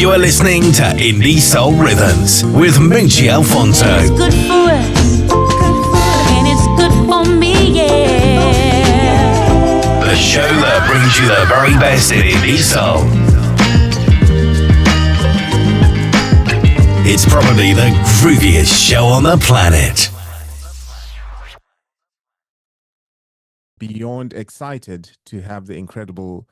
You are listening to Indie Soul Rhythms with Moochie Alfonso. It's good for us, and it's good for me, yeah. The show that brings you the very best in indie soul. It's probably the grooviest show on the planet. Beyond excited to have the incredible,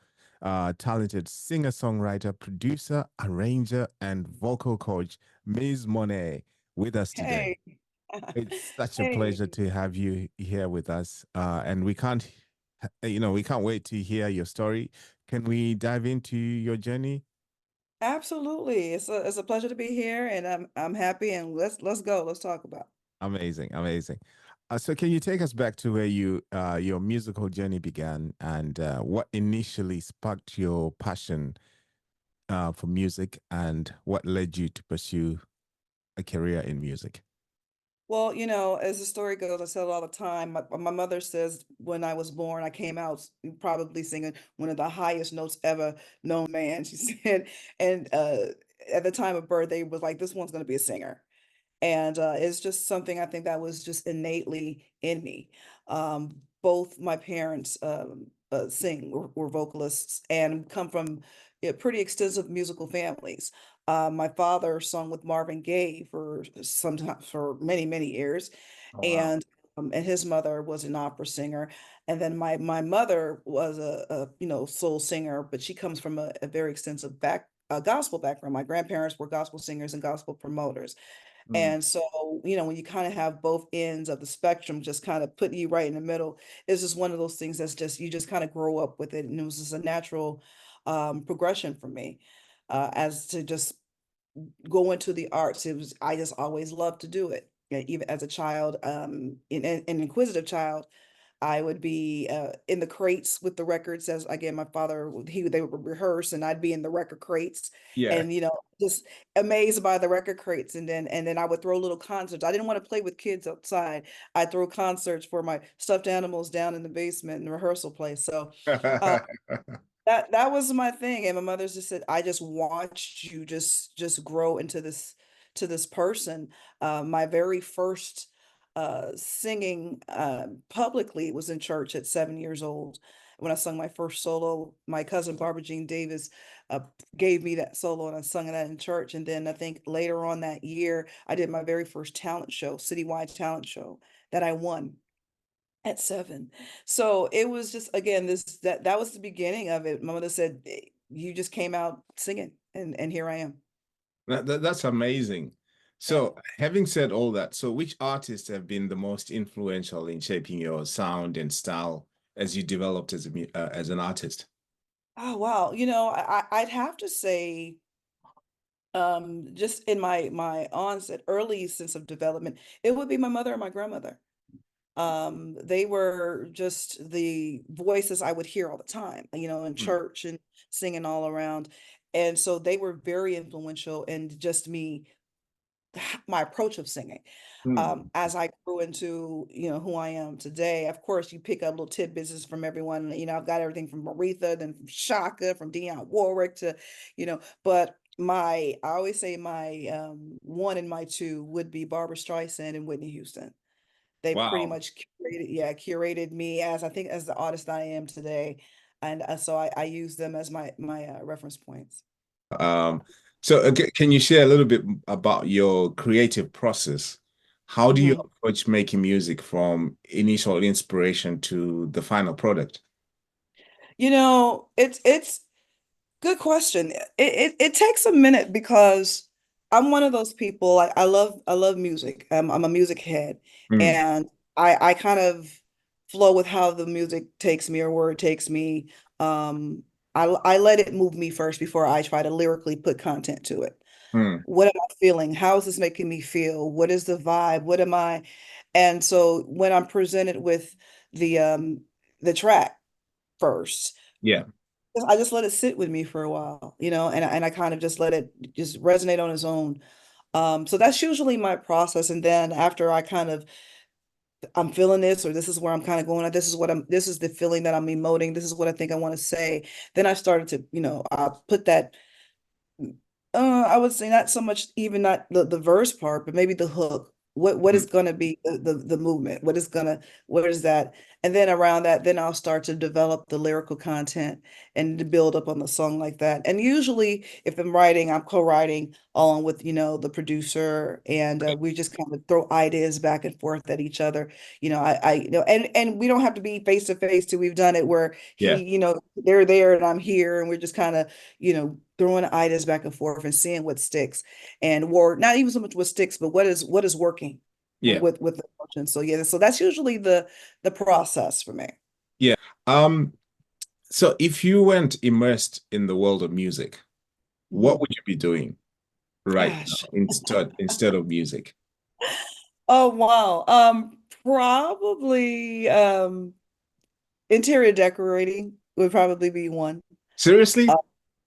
talented singer-songwriter, producer, arranger, and vocal coach, Ms. Monet, with us today. Hey. It's such a Hey. pleasure to have you here with us, and we can't wait to hear your story. Can we dive into your journey? Absolutely. It's a pleasure to be here, and I'm happy, and let's go. Let's talk about it. Amazing. So can you take us back to where your musical journey began, and what initially sparked your passion for music, and what led you to pursue a career in music? Well, as the story goes, I tell it all the time. My mother says when I was born, I came out probably singing one of the highest notes ever known man. She said, and at the time of birth, they was like, this one's going to be a singer. And it's just something I think that was just innately in me. Both my parents were vocalists and come from pretty extensive musical families. My father sung with Marvin Gaye for many, many years, Oh, wow. and his mother was an opera singer. And then my mother was a soul singer, but she comes from a very extensive gospel background. My grandparents were gospel singers and gospel promoters. And so, when you kind of have both ends of the spectrum, just kind of putting you right in the middle, it's just one of those things that's just, you just kind of grow up with it. And it was just a natural progression for me as to just go into the arts. I just always loved to do it. Yeah, even as a child, an inquisitive child, I would be in the crates with the records. As again, my father, they would rehearse, and I'd be in the record crates, Yeah. and just amazed by the record crates. And then I would throw little concerts. I didn't want to play with kids outside. I throw concerts for my stuffed animals down in the basement in the rehearsal place. So that was my thing. And my mother just said, I just watched you just grow into this person. My very first singing publicly was in church at 7 years old. When I sung my first solo, my cousin Barbara Jean Davis gave me that solo, and I sung that in church. And then I think later on that year, I did my very first talent show, citywide talent show, that I won at 7. So it was just, again, that was the beginning of it. My mother said, you just came out singing, and here I am. That's amazing. So, having said all that, so which artists have been the most influential in shaping your sound and style as you developed as an artist? Oh, wow. I'd have to say, just in my onset, early sense of development, it would be my mother and my grandmother. They were just the voices I would hear all the time, in church and singing all around. And so they were very influential in just my approach of singing. As I grew into, who I am today, of course, you pick up little tidbits from everyone. I've got everything from Aretha, then from Shaka, from Dionne Warwick to, but I always say my one and my two would be Barbara Streisand and Whitney Houston. They pretty Wow. much curated me as, I think, as the artist I am today. And so I use them as my reference points. So can you share a little bit about your creative process? How do you Mhm. approach making music from initial inspiration to the final product? It's good question. It takes a minute because I'm one of those people. I love music. I'm a music head, Mm, and I kind of flow with how the music takes me or where it takes me. I let it move me first before I try to lyrically put content to it. mm, What am I feeling? How is this making me feel? What is the vibe? What am I? And so when I'm presented with the track first, yeah. I just let it sit with me for a while, and I kind of just let it just resonate on its own. So that's usually my process. And then after I'm feeling this, or this is where I'm kind of going at, this is the feeling that I'm emoting, this is what I think I want to say. Then I started to, I put that I would say not so much even not the verse part, but maybe the hook. What Mm. is gonna be the movement? What is that? And then around that, then I'll start to develop the lyrical content and to build up on the song like that. And usually if I'm writing, I'm co-writing along with, the producer, and we just kind of throw ideas back and forth at each other. And we don't have to be face to face too. We've done it where Yeah. they're there and I'm here, and we're just kind of, throwing ideas back and forth and seeing what sticks, and or not even so much what sticks, but what is working Yeah. with the emotion. So yeah, so that's usually the process for me. Yeah. Um, so if you weren't immersed in the world of music, what Mhm. would you be doing right now Gosh. instead of music? Oh wow. Probably interior decorating would probably be one. Seriously?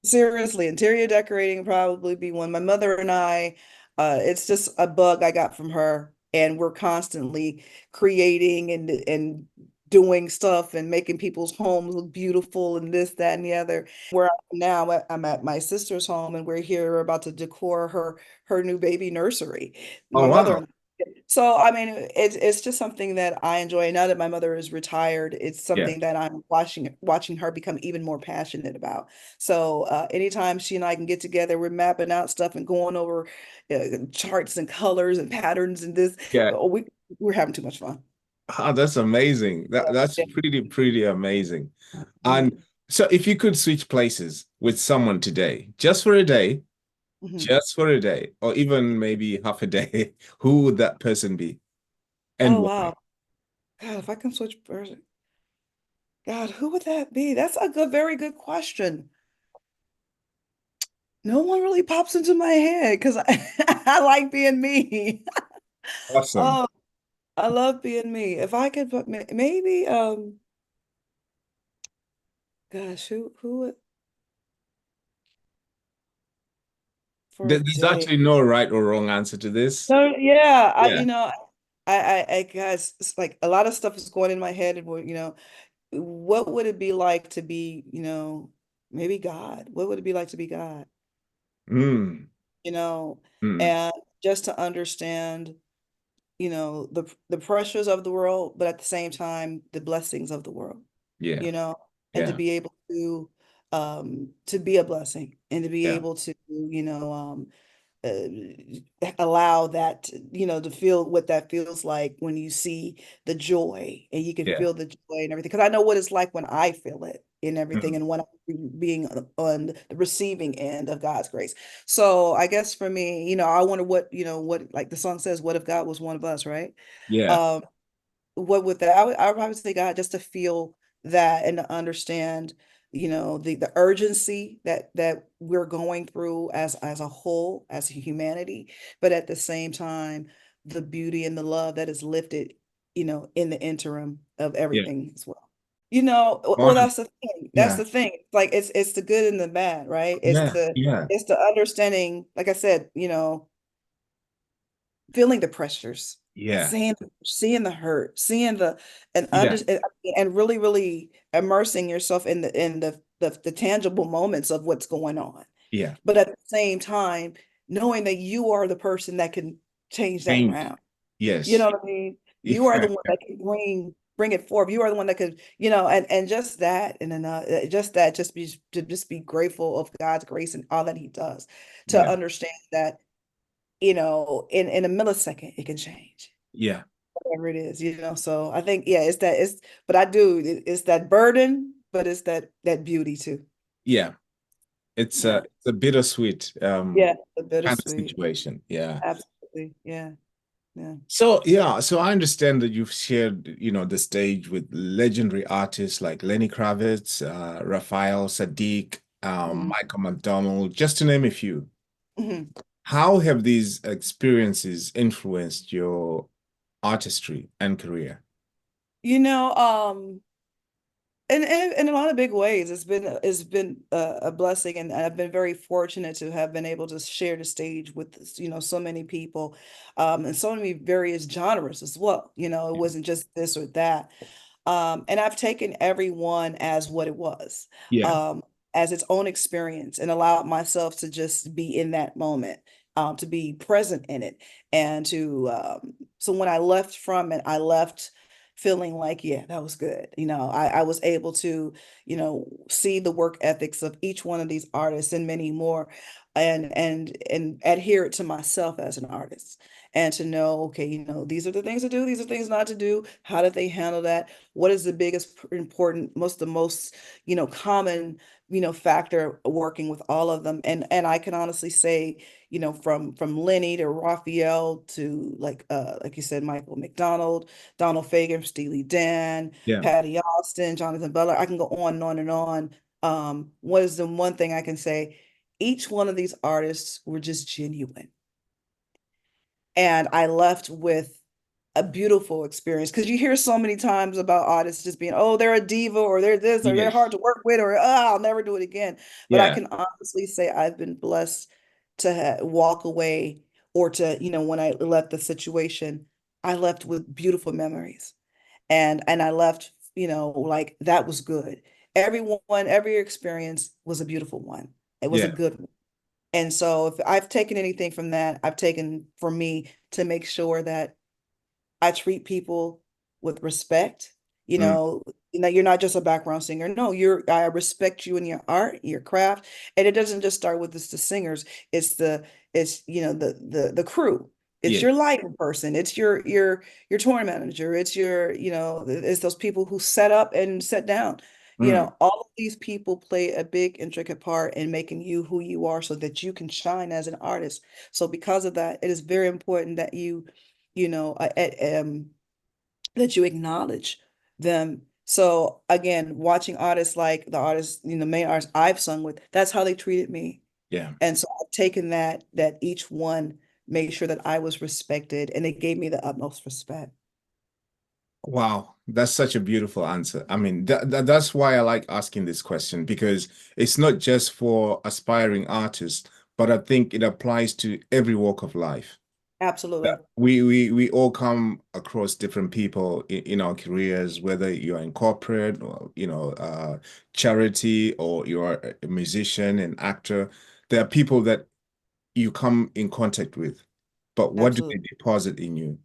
Seriously, interior decorating would probably be one. My mother and I, it's just a bug I got from her, and we're constantly creating and doing stuff and making people's homes look beautiful and this, that, and the other. Where I'm now, I'm at my sister's home, and we're here, we're about to decor her new baby nursery. Oh My wow. mother. So, I mean, it's just something that I enjoy. Now that my mother is retired, it's Yeah. something that I'm watching her become even more passionate about. So, anytime she and I can get together, we're mapping out stuff and going over charts and colors and patterns and this. Yeah. Oh, we're having too much fun. Ah, that's amazing. That's Yeah. pretty amazing. And Mhm. so if you could switch places with someone today, just for a day, Mhm. just for a day, or even maybe half a day, who would that person be and Oh why? wow. God, if I can switch person, God, who would that be? That's a very good question. No one really pops into my head because I, I like being me. Awesome. Oh, I love being me. If I could put maybe gosh, who would for a There's day? actually no right or wrong answer to this. So yeah, Yeah. I guess it's like a lot of stuff is going in my head, and what would it be like to be, maybe God? What would it be like to be God? Mm, You know, mm, and just to understand, the pressures of the world, but at the same time, the blessings of the world, yeah. you know, and to Yeah. be able to be a blessing and to be Yeah. able to, allow that, to feel what that feels like when you see the joy and you can Yeah. feel the joy and everything. Because I know what it's like when I feel it in everything Mm, and when I'm being on the receiving end of God's grace. So I guess for me, I wonder what like the song says, what if God was one of us, right? yeah. Um, what would that I would probably say God, just to feel that and to understand, the urgency that we're going through as a whole, as a humanity, but at the same time the beauty and the love that is lifted, in the interim of Yeah. everything as well. Well, One. that's the thing. That's Yeah. the thing. Like it's the good and the bad, right? It's Yeah. the Yeah. it's the understanding, like I said, feeling the pressures, Yeah. seeing the hurt, seeing the and under Yeah. and really, really immersing yourself in the tangible moments of what's going on. Yeah. But at the same time, knowing that you are the person that can change that Change. around. You Yes. know what I mean? You are Yeah. the one that can bring it forth. You are the one that could, and just that, and then just that, just be grateful of God's grace and all that He does, to Yeah. understand that, in a millisecond, it can change, Yeah. whatever it is, So I think, yeah, but it's that burden, but it's that beauty too. Yeah. It's Yeah. a bittersweet Yeah. The kind of bittersweet. situation. Yeah. Absolutely. Yeah. Yeah. So yeah, so I understand that you've shared, the stage with legendary artists like Lenny Kravitz, Raphael, Saadiq, Mhm. Michael McDonald, just to name a few. Mhm. How have these experiences influenced your artistry and career? You know, in a lot of big ways, it's been a blessing, and I've been very fortunate to have been able to share the stage with, so many people, and so many various genres as well. It wasn't just this or that. And I've taken everyone as what it was. Yeah. Um, as its own experience and allowed myself to just be in that moment, to be present in it. And so when I left from it, I left feeling like, yeah, that was good. I was able to, see the work ethics of each one of these artists and many more, and adhere it to myself as an artist. And to know, okay, these are the things to do, these are things not to do. How did they handle that? What is the biggest important, the most, common, factor working with all of them? And I can honestly say, from Lenny to Raphael to like you said, Michael McDonald, Donald Fagen, Steely Dan, Yeah. Patty Austin, Jonathan Butler. I can go on and on and on. What is the one thing I can say? Each one of these artists were just genuine. And I left with a beautiful experience, because you hear so many times about artists just being, oh, they're a diva, or they're this, or they're Yes. hard to work with, or I'll never do it again. But I Yeah. can honestly say I've been blessed to walk away, or to, when I left the situation, I left with beautiful memories. And I left, like that was good. Every experience was a beautiful one. It was a Yeah. good one. And so if I've taken anything from that, I've taken for me to make sure that I treat people with respect. Mm. You're not just a background singer. No, I respect you and your art, your craft. And it doesn't just start with the singers. It's the crew. It's Yeah. your lighting person. It's your tour manager. It's it's those people who set up and set down. Mm. All of these people play a big intricate part in making you who you are, so that you can shine as an artist. So because of that, it is very important that you know, uh, uh, um, that you acknowledge them. So again, watching artists like the artists, main artists I've sung with, that's how they treated me. Yeah. And so I've taken that each one made sure that I was respected, and it gave me the utmost respect. Wow, that's such a beautiful answer. I mean, that's why I like asking this question, because it's not just for aspiring artists, but I think it applies to every walk of life. Absolutely. We all come across different people in our careers, whether you're in corporate or charity, or you're a musician and actor. There are people that you come in contact with, but what do they Absolutely. deposit in you?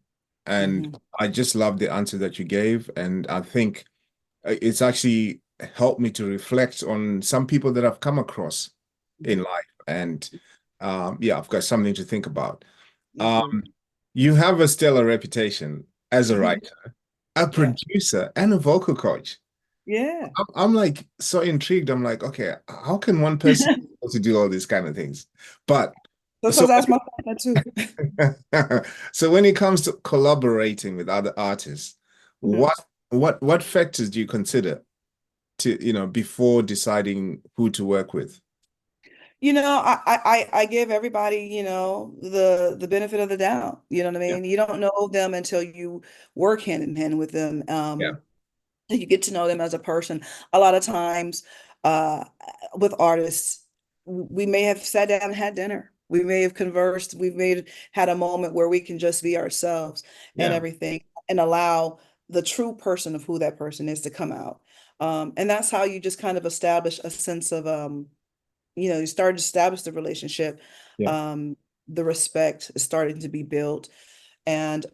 And Hmm. I just love the answer that you gave, and I think it's actually helped me to reflect on some people that I've come across in life, and yeah, I've got something to think about. Me too. Um, you have a stellar reputation as a writer, a Yeah. producer, and a vocal coach. Yeah. I'm like so intrigued. I'm like, okay, how can one person be able to do all these kind of things? But so Sometimes I ask myself that too. so when it comes to collaborating with other artists, Mhm. what factors do you consider to, before deciding who to work with? I give everybody, the benefit of the doubt. You know what I Yeah. mean? You don't know them until you work hand in hand with them. Yeah. You get to know them as a person. A lot of times, uh, with artists, we may have sat down and had dinner. We may have conversed. We may have had a moment where we can just be ourselves and Yeah. everything, and allow the true person of who that person is to come out. And that's how you just kind of establish a sense of, you start to establish the relationship. Yeah. Um, the respect is starting to be built, and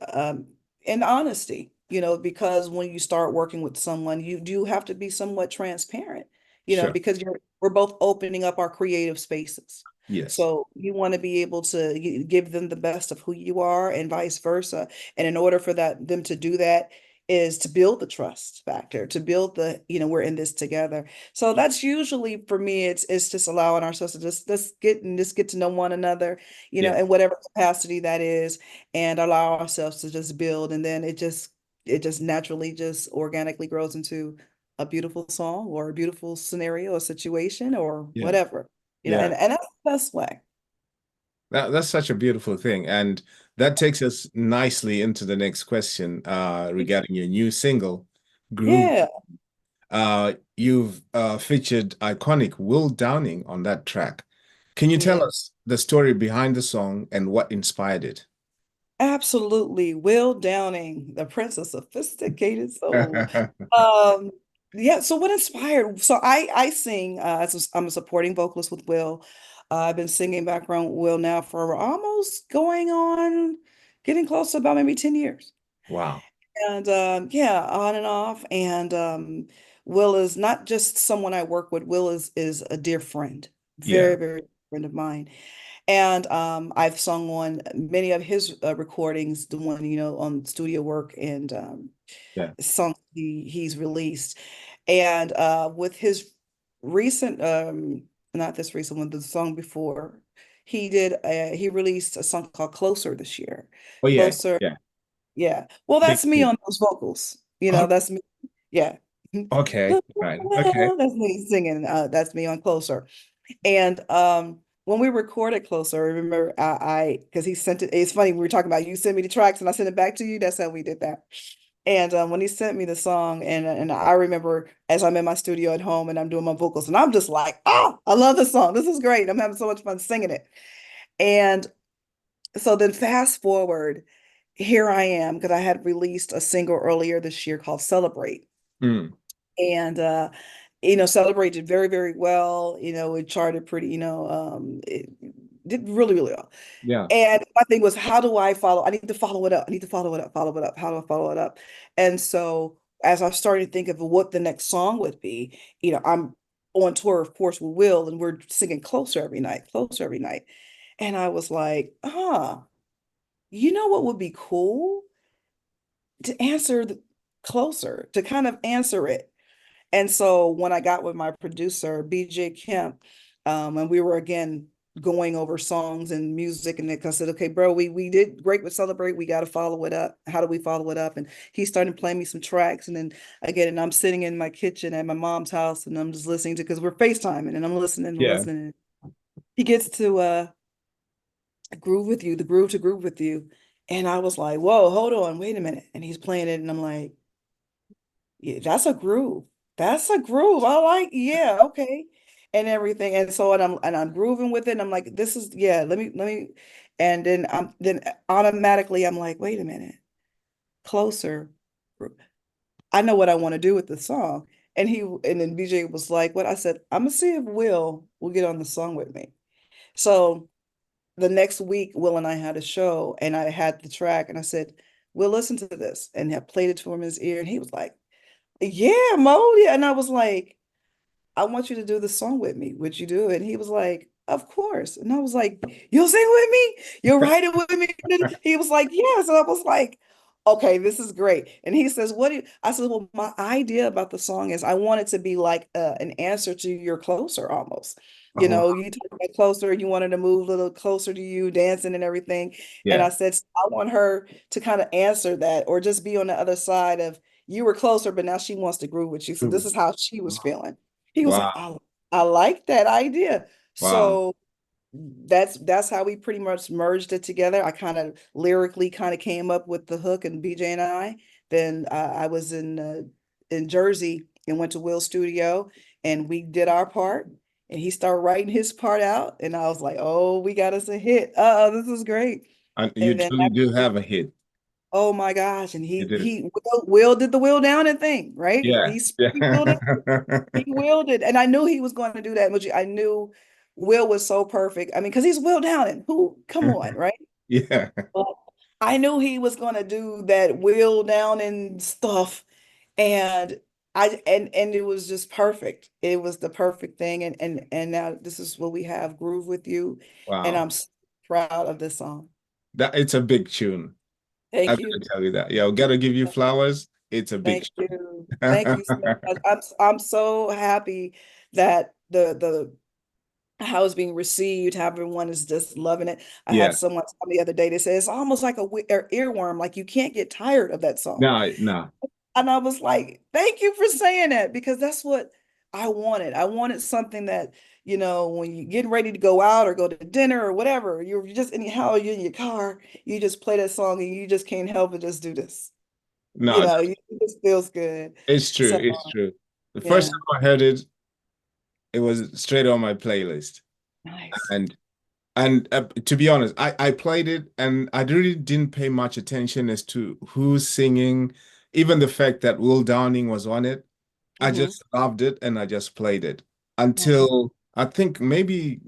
honesty, because when you start working with someone, you do have to be somewhat transparent, Sure. because we're both opening up our creative spaces. Yes. So you want to be able to give them the best of who you are, and vice versa. And in order for them to do that, is to build the trust factor, to build we're in this together. So that's usually for me, it's just allowing ourselves to just get to know one another, Yeah. in whatever capacity that is, and allow ourselves to just build. And then it just naturally, just organically grows into a beautiful song, or a beautiful scenario or situation, or Yeah. whatever, Yeah. and that's the best way. That's such a beautiful thing. And that takes us nicely into the next question regarding your new single, Groove. Yeah. You've featured iconic Will Downing on that track. Can you tell Yeah. us the story behind the song and what inspired it? Absolutely. Will Downing, the Prince of Sophisticated Soul. Um, Yeah, so what inspired? So I sing I'm a supporting vocalist with Will. I've been singing background with Will now for almost going on getting close to about maybe 10 years. Wow. And yeah, on and off. And Will is not just someone I work with. Will is a dear friend, Yeah. very, very dear friend of mine. And I've sung on many of his recordings, the one, on studio work and Yeah. songs he's released. And with his recent, not this recent one, the song before, he released a song called Closer this year. Oh yeah. Closer, Yeah. yeah. Well, Big that's me thing. on those vocals. Oh, That's me. Yeah. okay. Right. Okay. That's me singing. That's me on Closer. And when we recorded Closer, I remember because he sent it. It's funny, we were talking about you sent me the tracks and I sent it back to you. That's how we did that. And when he sent me the song, and I remember as I'm in my studio at home and I'm doing my vocals, and I'm just like, oh, I love this song. This is great. I'm having so much fun singing it. And so then fast forward, here I am, because I had released a single earlier this year called Celebrate. Mm. And Celebrate did very, very well. It charted pretty, it did really, really well. Yeah. And my thing was, how do I follow? I need to follow it up. I need to follow it up, follow it up. How do I follow it up? And so as I started to think of what the next song would be, I'm on tour, of course, with Will, and we're singing Closer every night, Closer every night. And I was like, you know what would be cool? To answer Closer, to kind of answer it. And so when I got with my producer, BJ Kemp, and we were again going over songs and music, and I said, okay, bro, we did great with Celebrate. We got to follow it up. How do we follow it up? And he started playing me some tracks. And then again, and I'm sitting in my kitchen at my mom's house and I'm just listening to, because we're FaceTiming and I'm listening and Yeah. listening. He gets to Groove With You, the groove to Groove With You. And I was like, whoa, hold on, wait a minute. And he's playing it and I'm like, yeah, that's a groove. That's a groove. I like, yeah, okay. And everything. And so and I'm grooving with it. And I'm like, this is, yeah, let me and then automatically I'm like, wait a minute, Closer. I know what I want to do with the song. And then BJ was like, what? I said, I'm gonna see if will get on the song with me. So the next week, Will and I had a show and I had the track and I said, Will, listen to this. And I played it to him in his ear and he was like, yeah, Mo. Yeah. And I was like, I want you to do the song with me. Would you do it? And he was like, of course. And I was like, you'll sing with me? You'll write it with me? He was like, yes. And I was like, okay, this is great. And he says, what do you, I said, well, my idea about the song is I want it to be like an answer to your Closer almost. Oh, You talk about Closer, you wanted to move a little closer to you, dancing and everything. And yeah. I said, so I want her to kind of answer that or just be on the other side of you were closer, but now she wants to groove with you. So this Ooh. is how she was feeling. He was like, Wow. I like that idea. Wow. So that's how we pretty much merged it together. I kind of lyrically kind of came up with the hook and BJ and I. Then I was in Jersey and went to Will's studio and we did our part and he started writing his part out and I was like, oh, we got us a hit. This is great. And you And then truly do have a hit. oh my gosh, and You did. Will did the Will down and thing, right? Yeah. He willed it. He willed it, and I knew he was going to do that. Moochie. I knew Will was so perfect. I mean, because he's Will Downing. Who? Come on, right? Yeah. Well, I knew he was going to do that Will Downing stuff, and and it was just perfect. It was the perfect thing, and now this is what we have, Groove With You, and Wow. I'm so proud of this song. That it's a big tune. I Thank gotta you. tell you that. Yeah, we gotta give you flowers. It's a big Thank you. Thank you so tune. much. I'm so happy that the how it's being received, how everyone is just loving it. I Yeah. had someone tell me the other day, they said it's almost like a earworm, like you can't get tired of that song. No, no. And I was like, thank you for saying that because that's what I wanted. I wanted something that, when you're getting ready to go out or go to dinner or whatever, you're just anyhow, you're in your car, you just play that song and you just can't help but just do this. No, It just feels good. it's true. So It's true. The first yeah, time I heard it, it was straight on my playlist. nice. And to be honest, I played it and I really didn't pay much attention as to who's singing, even the fact that Will Downing was on it. I Hmm. just loved it and I just played it Nice. until I think maybe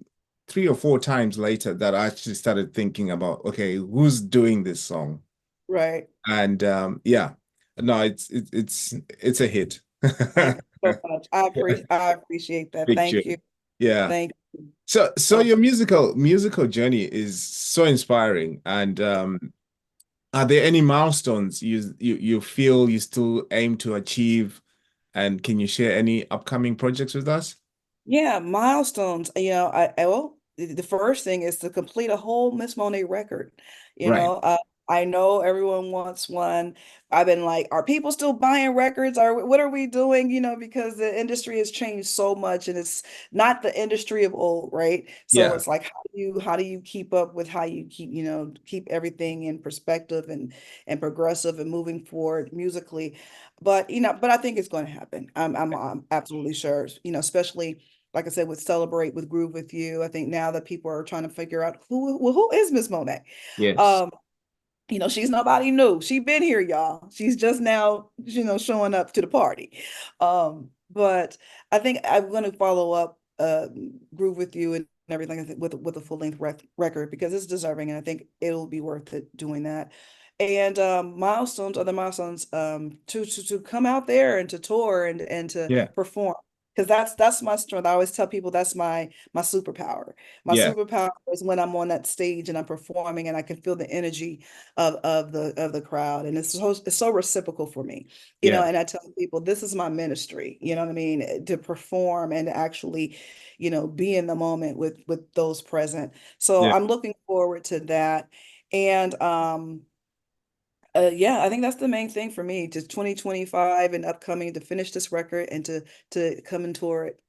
3 or 4 times later that I actually started thinking about, okay, who's doing this song? Right. And yeah, no, it's a hit. Thank you so much. I appreciate that. Big Thank tune. you. Yeah. Thank you. So Uh, your musical journey is so inspiring. And are there any milestones you feel you still aim to achieve? And can you share any upcoming projects with us? Yeah, milestones. Well, the first thing is to complete a whole Miss Monet record. You Right. know, I know everyone wants one. I've been like, are people still buying records? Or what are we doing? Because the industry has changed so much, and it's not the industry of old, right? So Yeah. it's like, how do you keep up with how you keep everything in perspective and progressive and moving forward musically. But I think it's going to happen. I'm absolutely sure. Especially like I said, with Celebrate, with Groove with You. I think now that people are trying to figure out who is Miss Monet. Yes. Um, she's nobody new. She been here, y'all. She's just now, showing up to the party. But I think I'm going to follow up Groove with You and everything, I think, with a full length record because it's deserving, and I think it'll be worth it doing that. And other milestones, to come out there and to tour and to Yeah. perform. Because that's my strength. I always tell people that's my superpower. My Yeah. superpower is when I'm on that stage and I'm performing and I can feel the energy of the crowd, and it's so reciprocal for me. Yeah. And I tell people this is my ministry, you know what I mean, to perform and to actually, be in the moment with those present. So Yeah. I'm looking forward to that. And yeah, I think that's the main thing for me, just 2025 and upcoming, to finish this record and to come and tour it.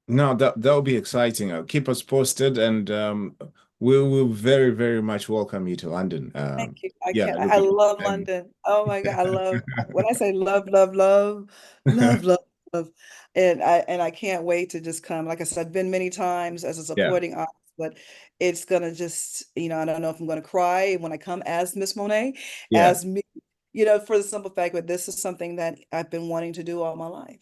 No, that'll be exciting. Keep us posted, and we will very, very much welcome you to London. Thank you. I Yeah, can't. it'll I be love and London. Oh my God, I love when I say love, love, love, love, love, love, and I can't wait to just come. Like I said, I've been many times as a yeah, supporting artist, but it's gonna just, I don't know if I'm gonna cry when I come as Miss Monet, yeah, as me, for the simple fact that this is something that I've been wanting to do all my life.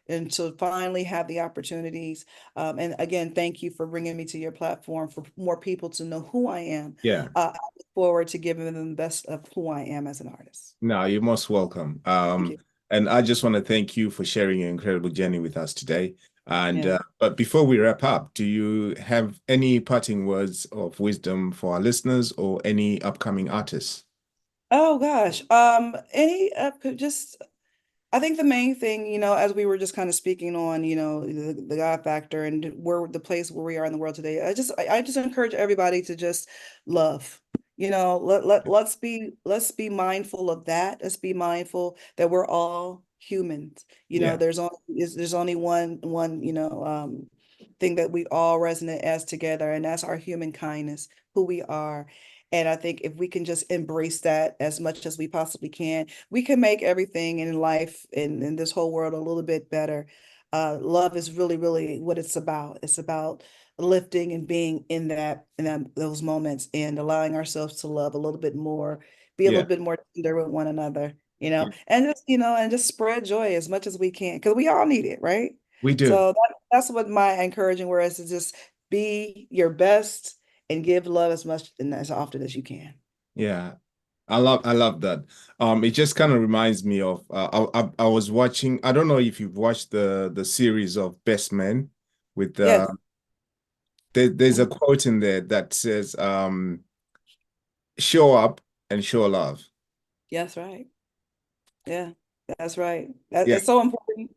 And to finally have the opportunities. And again, thank you for bringing me to your platform for more people to know who I am. yeah. I look forward to giving them the best of who I am as an artist. No, you're most welcome. Thank you. And I just want to thank you for sharing your incredible journey with us today. And Yeah. but before we wrap up, do you have any parting words of wisdom for our listeners or any upcoming artists? Oh gosh. Any just I think the main thing, as we were just kind of speaking on, the God factor and where the place where we are in the world today, I just encourage everybody to just love. Let's be mindful of that. Let's be mindful that we're all humans. Yeah, There's only one, thing that we all resonate as together, and that's our human kindness, who we are. And I think if we can just embrace that as much as we possibly can, we can make everything in life and in this whole world a little bit better. Love is really, really what it's about. It's about lifting and being in those moments and allowing ourselves to love a little bit more, be a yeah, little bit more tender with one another, yeah. and just spread joy as much as we can because we all need it, right? We do. So that's what my encouraging word is, to just be your best and give love as much and as often as you can. Yeah. I love that. It just kind of reminds me of I was watching. I don't know if you've watched the series of Best Men with Yes. there's a Mhm. quote in there that says show up and show love. That's right. Yeah, that's right. That, Yeah, it's so important.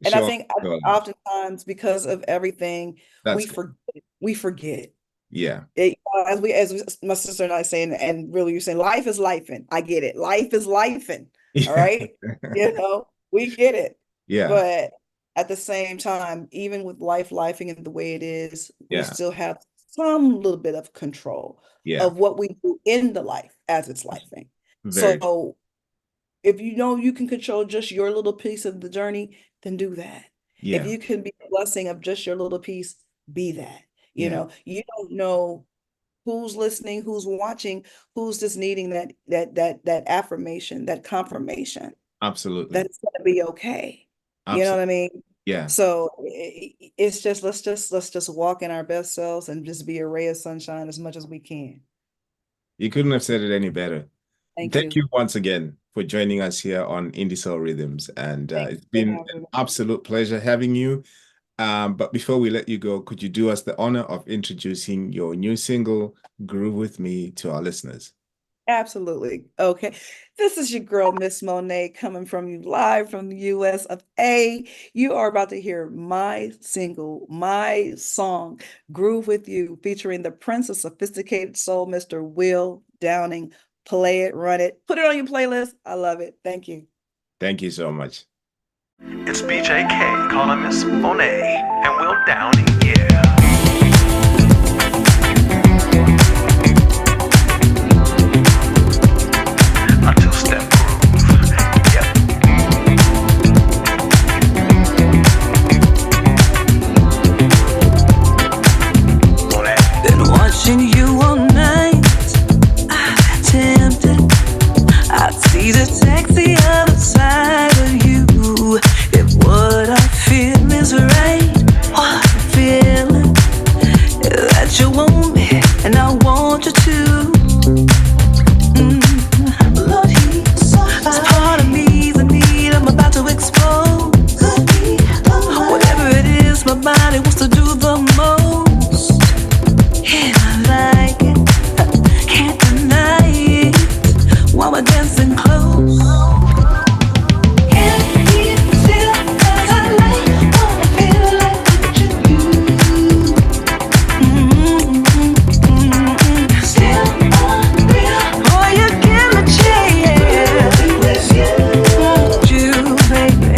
And I show up, think show love. oftentimes because of everything, That's we good. forget. We forget. Yeah. My sister and I saying, and really you're saying, life is lifing. I get it. Life is lifing. All Yeah. right. We get it. Yeah. But at the same time, even with life lifing and the way it is, we Yeah. still have some little bit of control Yeah. of what we do in the life as it's lifing. Very. So if you know you can control just your little piece of the journey, then do that. If Yeah. you can be a blessing of just your little piece, be that. Yeah. You don't know who's listening, who's watching, who's just needing that affirmation, that confirmation that Absolutely. it's gonna be okay. You know what I Absolutely. mean? Yeah. So it's just let's just walk in our best selves and just be a ray of sunshine as much as we can. You couldn't have said it any better. Thank Thank you. you once again for joining us here on Indie Soul Rhythms. And Thank it's you for been having an me. absolute pleasure having you. But before we let you go, could you do us the honor of introducing your new single, Groove With Me, to our listeners? Absolutely. Okay. This is your girl, Miss Monet, coming from you live from the US of A. You are about to hear my single, my song, Groove With You, featuring the Prince of Sophisticated Soul, Mr. Will Downing. Play it, run it, put it on your playlist. I love it. Thank you. Thank you so much. It's BJK calling Miss Monet and Will Downing, yeah. A two-step groove, yep. Monet. Been watching you all night. I'm tempted. I see the sexy other side of you. If what I feel is right, what I'm feeling is that you want me and I want you to. Lord, he's so fine. It's part of me's a need I'm about to expose. Whatever it is, my body wants to do the most. And I like it, can't deny it. While we're dancing close. Can't keep still 'cause I like what I feel like what you do. Still unreal. Boy, you give me chills. Won't you, baby?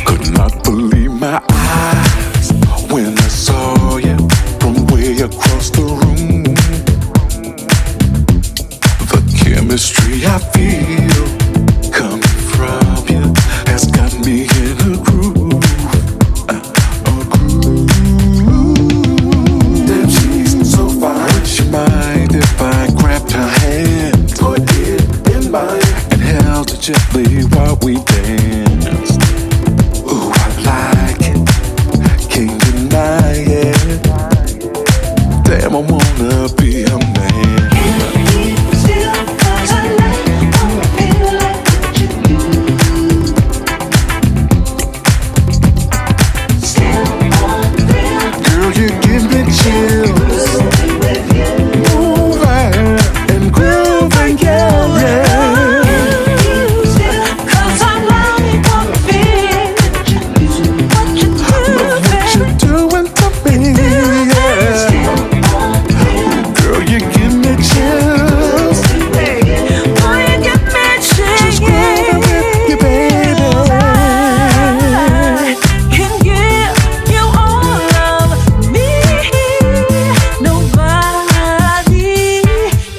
Could not believe my eyes when I saw you from way across the room. The chemistry I feel coming from you has got me in a groove. A groove. Damn, she's so fine. Would you mind if I grabbed her hand, put it in mine, and held it gently while we danced? Ooh, I like it, can't deny it. Damn, I wanna be a man. Still 'cause I like what I feel like what you do. Still unreal. Girl, you give me chills. Moving and grooving, yeah, yeah. Still 'cause I like what I feel what you do. What you Love what do, you're doing to me, yeah. Girl, you give me chills. baby. Boy, you give me Just grooving with you, baby. I can give you all of me. Nobody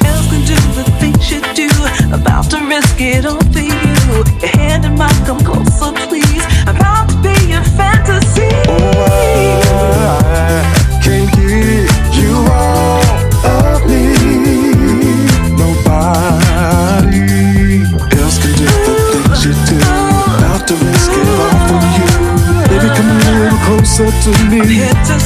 else can do the things you do. About to risk it all for you. Your hand in mine, come closer, please. I'm about to be your fantasy. I can give you all of me. Nobody else can do the things you do. About to risk it all for you. Baby, come a little closer to I'm me. here to